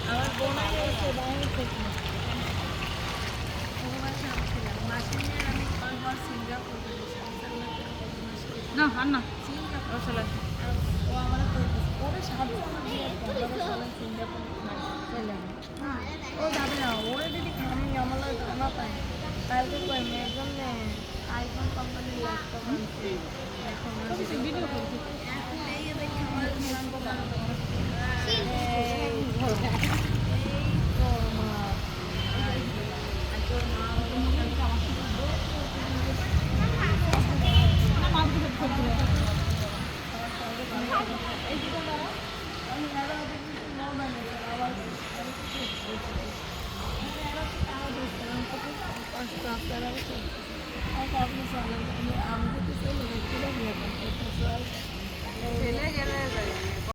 আমার বোনাই এসে বাইরে থেকে না আর না সিঙ্গাপুর চলে ও আমার ওরে সাথে আমার সিঙ্গাপুর চলে ও যাবে না ওরে যদি খানি আমার খানা পায় কালকে কই একজন আইফোন কোম্পানির ল্যাপটপ আনছে এখন